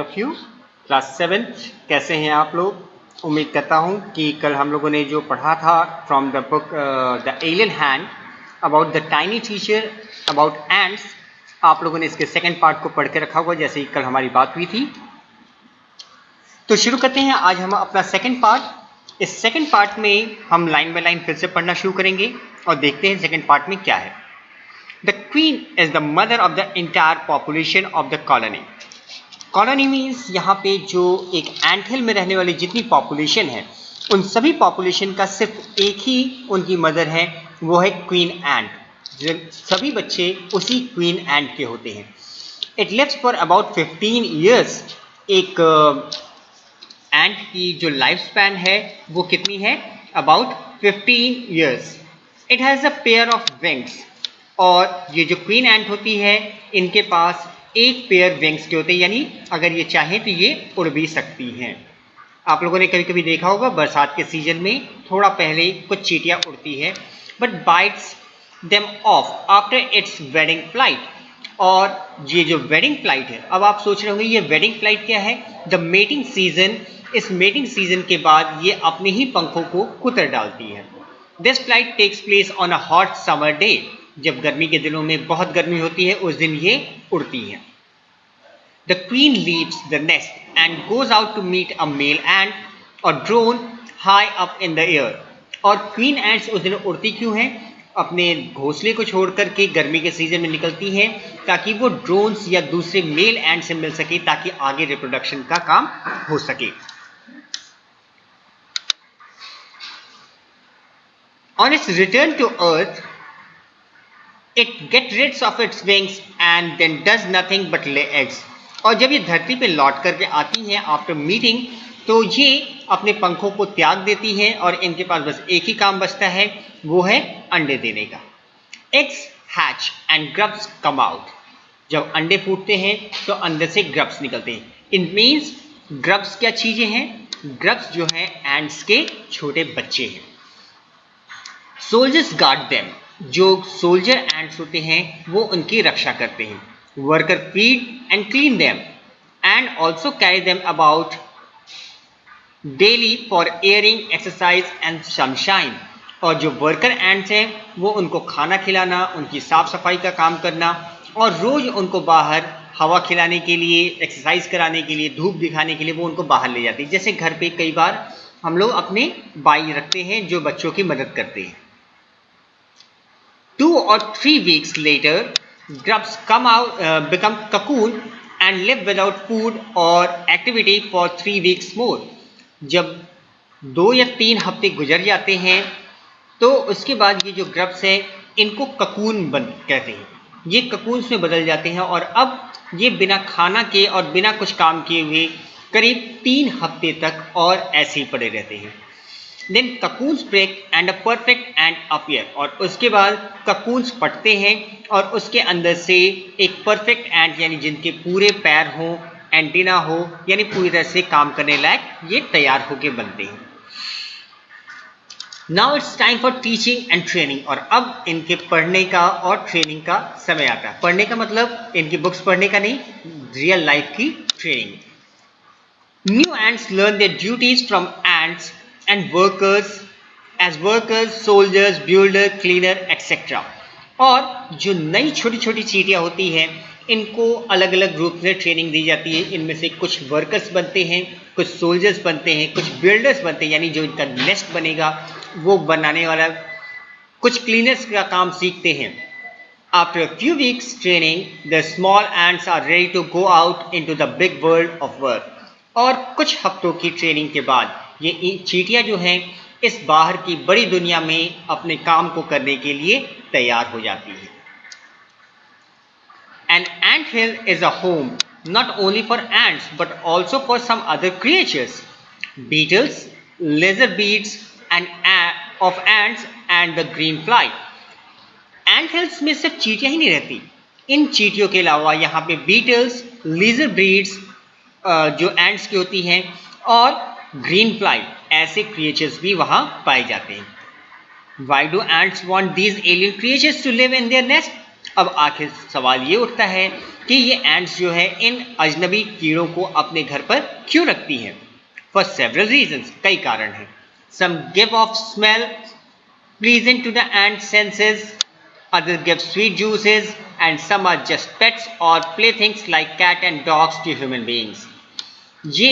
Of you class 7th कैसे हैं आप लोग। उम्मीद करता हूं कि कल हम लोगों ने जो पढ़ा था from the book the alien hand about the tiny teacher about ends, आप लोगों ने इसके सेकंड पार्ट को पढ़ के रखा हुआ जैसे कि कल हमारी बात हुई थी। तो शुरू करते हैं आज हम अपना सेकंड पार्ट। इस सेकंड पार्ट में हम लाइन बाय लाइन फिर से पढ़ना शुरू करेंगे और देखते हैं सेकंड पार्ट में क्या है। The queen is the mother of the entire population of the colony. Colony means यहाँ पे जो एक एंट हिल में रहने वाली जितनी पॉपुलेशन है उन सभी पॉपुलेशन का सिर्फ एक ही उनकी मदर है, वो है क्वीन एंट। सभी बच्चे उसी क्वीन एंट के होते हैं। It lives for about 15 years. एक एंट की जो लाइफ स्पैन है वो कितनी है, about 15 years. It has a pair of wings. और ये जो क्वीन एंट होती है इनके पास एक पेयर विंग्स के होते हैं, यानी अगर ये चाहें तो ये उड़ भी सकती हैं। आप लोगों ने कभी कभी देखा होगा बरसात के सीजन में थोड़ा पहले कुछ चींटियां उड़ती है, but bytes them of after it's wedding flight. और ये जो वेडिंग फ्लाइट है, अब आप सोच रहे होंगे ये वेडिंग फ्लाइट क्या है। द मेटिंग सीजन, इस मेटिंग सीजन के बाद ये अपने ही पंखों को कुतर डालती है। This flight takes place on a hot summer day. जब गर्मी के दिनों में बहुत गर्मी होती है उस दिन ये उड़ती है। The queen leaves the nest and goes out to meet a male ant और drone high up in the air. और क्वीन एंट्स उस दिन उड़ती क्यों हैं, अपने घोंसले को छोड़ करके गर्मी के सीजन में निकलती हैं ताकि वो ड्रोन्स या दूसरे मेल एंट से मिल सके ताकि आगे रिप्रोडक्शन का काम हो सके। On its return to earth, it gets rid of its wings and then does nothing but lay eggs. और जब ये धरती पे लौट करके आती हैं आफ्टर मीटिंग, तो ये अपने पंखों को त्याग देती हैं और इनके पास बस एक ही काम बचता है, वो है अंडे देने का। Eggs hatch and grubs come out. जब अंडे फूटते हैं तो अंदर से ग्रब्स निकलते हैं। इट मीन्स ग्रब्स क्या चीजें हैं, ग्रब्स जो हैं एंड्स के छोटे बच्चे हैं। सोल्जर्स गार्ड देम, जो सोल्जर एंड्स होते हैं वो उनकी रक्षा करते हैं। Worker feed and clean them and also carry them about daily for airing, exercise and sunshine. और जो वर्कर एंड्स हैं वो उनको खाना खिलाना, उनकी साफ सफाई का काम करना और रोज उनको बाहर हवा खिलाने के लिए, एक्सरसाइज कराने के लिए, धूप दिखाने के लिए वो उनको बाहर ले जाती है। जैसे घर पे कई बार हम लोग अपने बाई रखते हैं जो बच्चों की मदद करते हैं। 2 or 3 weeks later, grubs become cocoon and live without food or activity for 3 weeks more. जब 2 या 3 हफ्ते गुजर जाते हैं तो उसके बाद ये जो ग्रब्स हैं इनको ककून कहते हैं। ये ककून्स में बदल जाते हैं और अब ये बिना खाना के और बिना कुछ काम किए हुए करीब 3 हफ्ते तक और ऐसे ही पड़े रहते हैं। Then cocoons break and a perfect ant appear. और उसके बाद ककून्स फटते हैं और उसके अंदर से एक परफेक्ट एंट, यानी जिनके पूरे पैर हों, एंटीना हो, यानी पूरी तरह से काम करने लायक ये तैयार होके बनते हैं। Now it's time for teaching and training. और अब इनके पढ़ने का और ट्रेनिंग का समय आता है। पढ़ने का मतलब इनकी बुक्स पढ़ने का नहीं, रियल लाइफ की training. New ants learn their duties from ants and workers, soldiers, builder, cleaner, etc. और जो नई छोटी छोटी चींटियां होती हैं इनको अलग अलग ग्रुप में ट्रेनिंग दी जाती है। इनमें से कुछ वर्कर्स बनते हैं, कुछ सोल्जर्स बनते हैं, कुछ बिल्डर्स बनते हैं, यानी जो इनका नेस्ट बनेगा वो बनाने वाला, कुछ क्लीनर्स का काम सीखते हैं। After a few weeks training, the small ants are ready to go out into the big world of work. और कुछ हफ्तों की ट्रेनिंग के बाद ये चींटियां जो हैं इस बाहर की बड़ी दुनिया में अपने काम को करने के लिए तैयार हो जाती हैं। An anthill is a home not only for ants but also for some other creatures, beetles, lizard beads, and of ants and the green fly. Ant hills में सिर्फ चींटियां ही नहीं रहती, इन चींटियों के अलावा यहाँ पे बीटल्स, लीजर ब्रीड्स जो एंट्स की होती हैं और ग्रीन फ्लाई ऐसे क्रिएचर्स भी वहाँ पाए जाते हैं। Why do ants want these alien creatures to live in their nest. अब आखिर सवाल ये उठता है कि ये एंड्स जो है इन अजनबी कीड़ों को अपने घर पर क्यों रखती हैं। फॉर सेवरल रीजंस, कई कारण हैं। Some give off smell pleasant to the ant senses, others give sweet juices, and some are just pets or playthings like cat and dogs to human beings. ये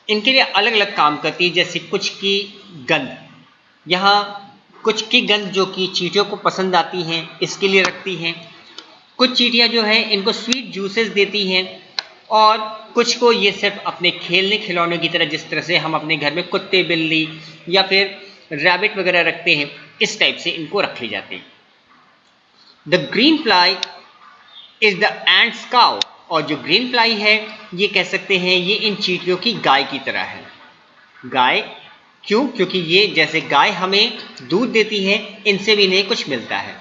इनके लिए अलग अलग काम करती है, जैसे कुछ की गंध, यहाँ कुछ की गंध जो कि चींटियों को पसंद आती हैं इसके लिए रखती हैं। कुछ चींटियाँ जो हैं इनको स्वीट जूसेस देती हैं, और कुछ को ये सिर्फ अपने खेलने खिलौने की तरह, जिस तरह से हम अपने घर में कुत्ते बिल्ली या फिर रैबिट वगैरह रखते हैं, इस टाइप से इनको रख ली जाती है। The green fly is the ants cow, और जो ग्रीन फ्लाई है ये कह सकते हैं ये इन चींटियों की गाय की तरह है। गाय क्यों? क्योंकि ये जैसे गाय हमें दूध देती है, इनसे भी इन्हें कुछ मिलता है।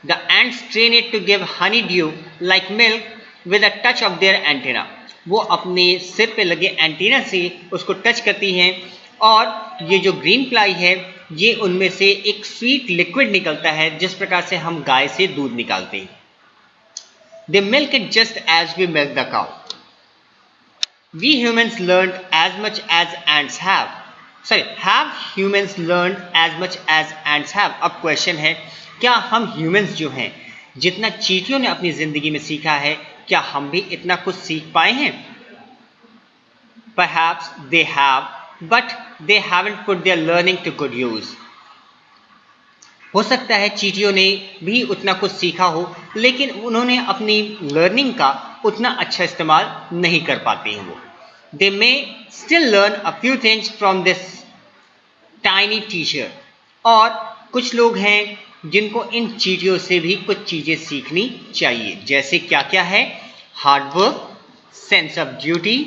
The ants train it to give honeydew like milk with a touch of their antenna, वो अपने सिर पे लगे एंटीना से उसको टच करती हैं, और ये जो ग्रीन फ्लाई है ये उनमें से एक स्वीट लिक्विड निकलता है, जिस प्रकार से हम गाय से दूध निकालते हैं। They milk it just as we milk the cow. We humans learn as much as ants have, have humans learn as much as ants have. अब क्वेश्चन है, क्या हम ह्यूमंस जो हैं जितना चींटियों ने अपनी जिंदगी में सीखा है, क्या हम भी इतना कुछ सीख पाए हैं? Perhaps they have, but they haven't put their learning to good use. हो सकता है चींटियों ने भी उतना कुछ सीखा हो, लेकिन उन्होंने अपनी लर्निंग का उतना अच्छा इस्तेमाल नहीं कर पाते हैं वो। They may still learn a few things from this tiny teacher. और कुछ लोग हैं जिनको इन चींटियों से भी कुछ चीज़ें सीखनी चाहिए, जैसे क्या क्या है? Hard work, sense of duty,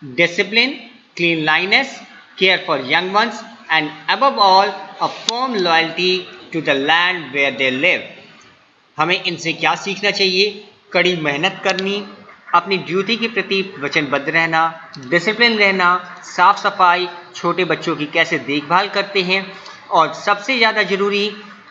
discipline, cleanliness, care for young ones, and above all, a firm loyalty to the land where they live. हमें इनसे क्या सीखना चाहिए? कड़ी मेहनत करनी, अपनी ड्यूटी के प्रति वचनबद्ध रहना, डिसिप्लिन रहना, साफ सफाई, छोटे बच्चों की कैसे देखभाल करते हैं, और सबसे ज़्यादा ज़रूरी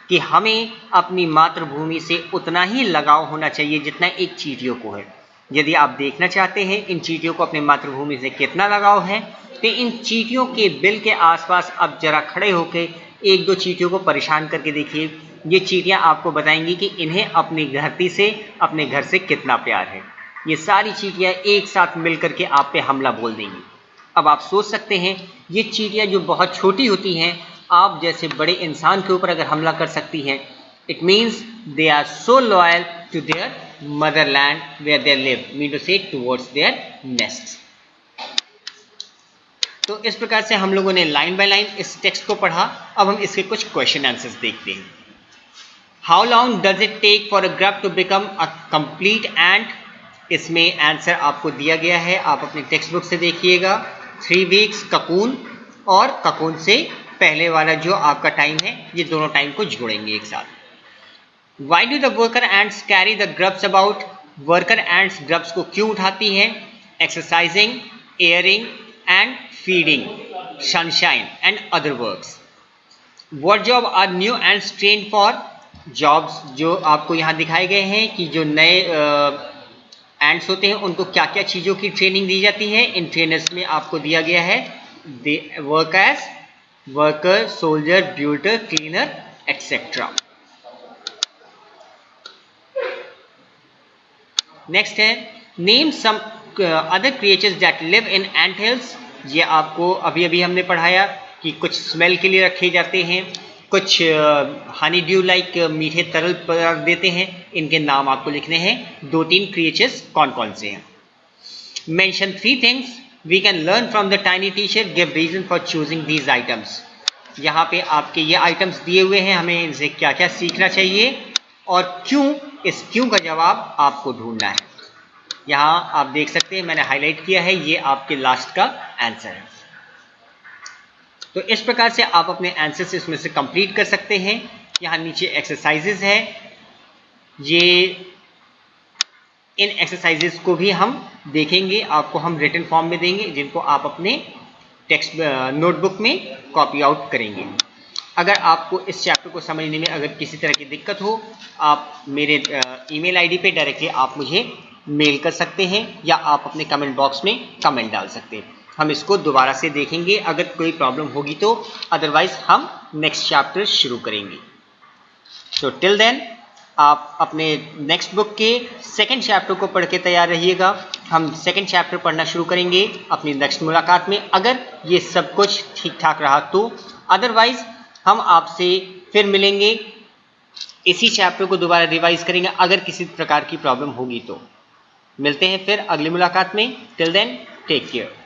कि हमें अपनी मातृभूमि से उतना ही लगाव होना चाहिए जितना एक चींटियों को है। यदि आप देखना चाहते हैं इन चींटियों को अपनी मातृभूमि से कितना लगाव है, तो इन चींटियों के बिल के आसपास अब जरा खड़े होकर एक दो चींटियों को परेशान करके देखिए। ये चींटियां आपको बताएंगी कि इन्हें अपनी धरती से, अपने घर से कितना प्यार है। ये सारी चींटियां एक साथ मिलकर के आप पे हमला बोल देंगी। अब आप सोच सकते हैं ये चींटियां जो बहुत छोटी होती हैं, आप जैसे बड़े इंसान के ऊपर अगर हमला कर सकती हैं, it means they are so loyal to their motherland where they live, mean to say towards their nests. तो इस प्रकार से हम लोगों ने लाइन बाय लाइन इस टेक्स्ट को पढ़ा। अब हम इसके कुछ क्वेश्चन आंसर्स देखते हैं। How long does it take for a grub to become a complete ant? इसमें आंसर आपको दिया गया है, आप अपनी टेक्स्ट बुक से देखिएगा। 3 वीक्स ककून, और ककून से पहले वाला जो आपका टाइम है, ये दोनों टाइम को जोड़ेंगे एक साथ। Why do the worker ants carry the grubs about? Worker ants grubs को क्यों उठाती हैं? Exercising, airing and feeding, sunshine and other works. What job are new ants trained for? Jobs जो आपको यहाँ दिखाए गए हैं कि जो नए ants होते हैं उनको क्या क्या चीज़ों की ट्रेनिंग दी जाती है। इन ट्रेनर्स में आपको दिया गया है they work as worker, soldier, builder, cleaner, etc. Next है name some other creatures that live in ant hills. ये आपको अभी अभी हमने पढ़ाया कि कुछ स्मेल के लिए रखे जाते हैं, कुछ हनी ड्यू लाइक मीठे तरल पदार्थ देते हैं। इनके नाम आपको लिखने हैं। 2-3 क्रिएचर्स कौन कौन से हैं। Mention 3 things we can learn from the tiny teacher, give reason for choosing these items. यहाँ पे आपके ये आइटम्स दिए हुए हैं, हमें इनसे क्या क्या सीखना चाहिए और क्यों, इस क्यों का जवाब आपको ढूंढना है। यहाँ आप देख सकते हैं मैंने हाईलाइट किया है, ये आपके लास्ट का आंसर है। तो इस प्रकार से आप अपने आंसर्स इसमें से कंप्लीट कर सकते हैं। यहाँ नीचे एक्सरसाइजेज है, ये इन एक्सरसाइजेज को भी हम देखेंगे, आपको हम रिटन फॉर्म में देंगे, जिनको आप अपने टेक्स्ट नोटबुक में कॉपी आउट करेंगे। अगर आपको इस चैप्टर को समझने में अगर किसी तरह की दिक्कत हो, आप मेरे ईमेल आईडी पे डायरेक्टली आप मुझे मेल कर सकते हैं या आप अपने कमेंट बॉक्स में कमेंट डाल सकते हैं। हम इसको दोबारा से देखेंगे अगर कोई प्रॉब्लम होगी तो, अदरवाइज हम नेक्स्ट चैप्टर शुरू करेंगे। तो टिल देन आप अपने नेक्स्ट बुक के सेकंड चैप्टर को पढ़ के तैयार रहिएगा। हम सेकंड चैप्टर पढ़ना शुरू करेंगे अपनी नेक्स्ट मुलाकात में, अगर ये सब कुछ ठीक ठाक रहा तो। अदरवाइज हम आपसे फिर मिलेंगे, इसी चैप्टर को दोबारा रिवाइज करेंगे अगर किसी प्रकार की प्रॉब्लम होगी तो। मिलते हैं फिर अगली मुलाकात में। Till then take care.